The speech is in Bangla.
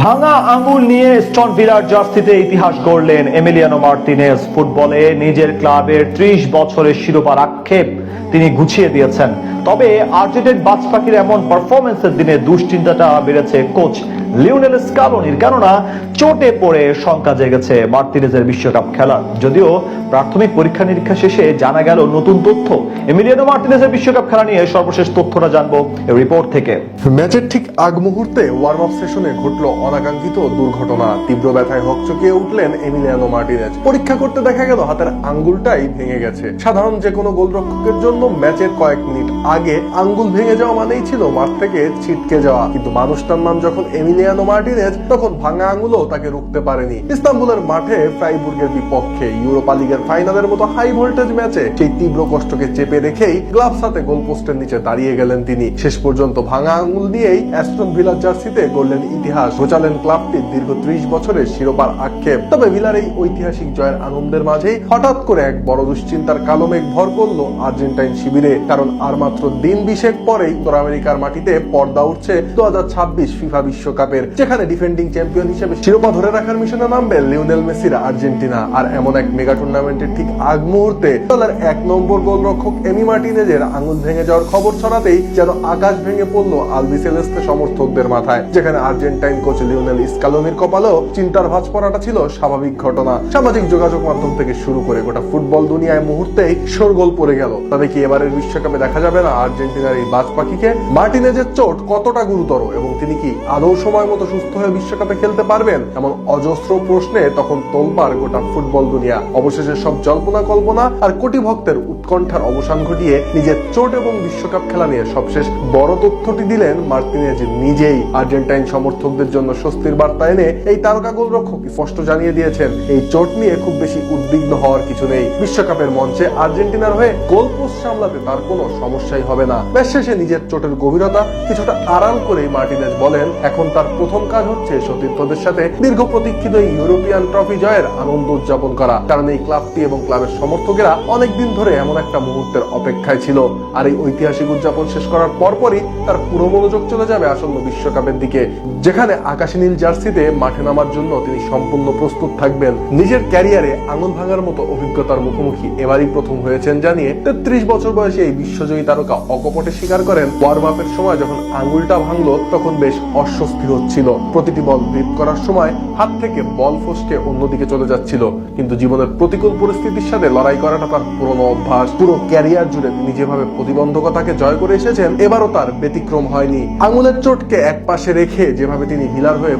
ভাঙা আঙুল নিয়ে স্টন ভিলার জার্সিতে ইতিহাস গড়লেন এমিলিয়ানো মার্টিনেজ। ফুটবলে নিজের ক্লাবের ৩০ বছরের শিরোপার আক্ষেপ তিনি গুছিয়ে দিয়েছেন। তবে আর্জেন্টাইন বাজপাখির এমন পারফরমেন্সের দিনে দুশ্চিন্তাটা বেড়েছে কোচ লিওনেল স্কালোনির, কেননা চোটে পড়ে শঙ্কা জেগেছে মার্টিনেজের বিশ্বকাপ খেলার। যদিও প্রাথমিক পরীক্ষা নিরীক্ষা শেষে জানা গেল নতুন তথ্য। এমিলিয়ানো মার্টিনেজের বিশ্বকাপ খেলা নিয়ে সর্বশেষ তথ্যটা জানবো এই রিপোর্ট থেকে। ম্যাচের ঠিক আগ মুহূর্তে ওয়ার্ম আপ সেশনে ঘটল অনাকাঙ্ক্ষিত দুর্ঘটনা। তীব্র ব্যথায় হকচকিয়ে উঠলেন এমিলিয়ানো মার্টিনেজ। পরীক্ষা করতে দেখা গেল হাতের আঙ্গুলটাই ভেঙে গেছে। সাধারণ যে কোনো গোলরক্ষকের জন্য ম্যাচের কয়েক মিনিট আগে আঙ্গুল ভেঙে যাওয়া মানেই ছিল মাঠ থেকে ছিটকে যাওয়া, কিন্তু মানুষটার নাম যখন এমিলিয়ানো মার্টিনেজ, তখন ভাঙা আঙ্গুলও তাকে রুখতে পারেনি। ইস্তাম্বুলের মাঠে ফ্রাইবুর্গের বিপক্ষে ইউরোপা লিগের ফাইনালের মতো হাই ভোল্টেজ ম্যাচে সেই তীব্র কষ্টকে চেপে রেখেই গ্লাভস হাতে গোলপোস্টের নিচে দাঁড়িয়ে গেলেন তিনি। শেষ পর্যন্ত ভাঙা আঙ্গুল দিয়েই অ্যাস্টন ভিলার জার্সিতে গড়লেন ইতিহাস, ঘোচালেন ক্লাবটির দীর্ঘ ৩০ বছরের শিরোপার আক্ষেপ। তবে ভিলার এই ঐতিহাসিক জয়ের আনন্দের মাঝেই হঠাৎ করে এক বড় দুশ্চিন্তার কালো মেঘ ভর করল আর্জেন্টাইন শিবিরে। কারণ আর মাত্র দিন ২০ পরেই উত্তর আমেরিকার মাটিতে পর্দা উঠছে ২০২৬ ফিফা বিশ্বকাপের, যেখানে ডিফেন্ডিং চ্যাম্পিয়ন হিসেবে শিরোপা ধরে রাখার মিশনে নামবে লিওনেল মেসির আর্জেন্টিনা। আর এমন এক মেগা টুর্নামেন্টের ঠিক আগ মুহূর্তে দলের ১ নম্বর গোলরক্ষক এমি মার্টিনেজের আঙুল ভেঙে যাওয়ার খবর ছড়াতেই যেন আকাশ ভেঙে পড়লো আলবিসেলেস্তে সমর্থকদের মাথায়। যেখানে আর্জেন্টাইন কোচ লিওনেল স্কালোনির কপালেও চিন্তার ভাঁজ পড়াটা ছিল স্বাভাবিক ঘটনা। সামাজিক যোগাযোগ মাধ্যম থেকে শুরু করে গোটা ফুটবল দুনিয়ায় মুহূর্তেই শোরগোল পড়ে গেল। তবে কি এবারের বিশ্বকাপে দেখা যাবে না আর্জেন্টিনার এই বাজপাখিকে? মার্টিনেজের চোট কতটা গুরুতর এবং তিনি কি আদৌ সময় মতো সুস্থ হয়ে বিশ্বকাপে খেলতে পারবেন? এমন অজস্র প্রশ্নে তখন তোলপাড় গোটা ফুটবল দুনিয়া। অবশেষে সব জল্পনা কল্পনা আর কোটি ভক্তের উৎকণ্ঠার অবসান ঘটিয়ে নিজের চোট এবং বিশ্বকাপ খেলা নিয়ে সবশেষ বড় তথ্যটি দিলেন মার্টিনেজ নিজেই। আর্জেন্টাইন সমর্থকদের জন্য স্বস্তির বার্তা এনে এই তারকা গোলরক্ষক স্পষ্ট জানিয়ে দিয়েছেন, এই চোট নিয়ে খুব বেশি উদ্বিগ্ন হওয়ার কিছু নেই। বিশ্বকাপের মঞ্চে আর্জেন্টিনার হয়ে গোল পোস্ট সামলাতে তার কোনো সমস্যাই হবে না। ম্যাচ শেষে নিজের চোটের গভীরতা কিছুটা আড়াল করেই মার্টিনেজ বলেন, এখন তার প্রথম কাজ হচ্ছে সতীর্থদের সাথে দীর্ঘ প্রতীক্ষিত ইউরোপিয়ান ট্রফি জয়ের আনন্দ উদযাপন করা। কারণ এই ক্লাবটি এবং ক্লাবের সমর্থকেরা অনেকদিন ধরে এমন একটা মুহূর্তের অপেক্ষায় ছিল। আর এই ঐতিহাসিক উদযাপন শেষ করার পরপরই তার পুরো মনোযোগ চলে যাবে আসন্ন বিশ্বকাপের দিকে, যেখানে আকাশী নীল জার্সিতে মাঠে নামার জন্য তিনি সম্পূর্ণ প্রস্তুত থাকবেন। নিজের ক্যারিয়ারে আঙুল ভাঙার মতো অভিজ্ঞতার মুখোমুখি এবারই প্রথম হয়েছেন জানিয়ে ৩৩ বছর বয়সে এই বিশ্বজয়ী তারকা অকপটে স্বীকার করেন, ওয়ার্ম আপের সময় যখন আঙুলটা ভাঙলো তখন বেশ অস্বস্তি হচ্ছিল। প্রতিটি বল গ্রিপ করার সময় হাত থেকে বল ফসকে অন্যদিকে চলে যাচ্ছিল। কিন্তু জীবনের প্রতিকূল পরিস্থিতির সাথে লড়াই করাটা তার পুরনো অভ্যাস। পুরো ক্যারিয়ার জুড়ে তিনি যেভাবে প্রতিবন্ধকতাকে জয় করে এসেছেন, এবারও তার ব্যতিক্রম হয়নি। আঙুলের চোটকে এক পাশে রেখে যেভাবে তিনি ভিলার হয়ে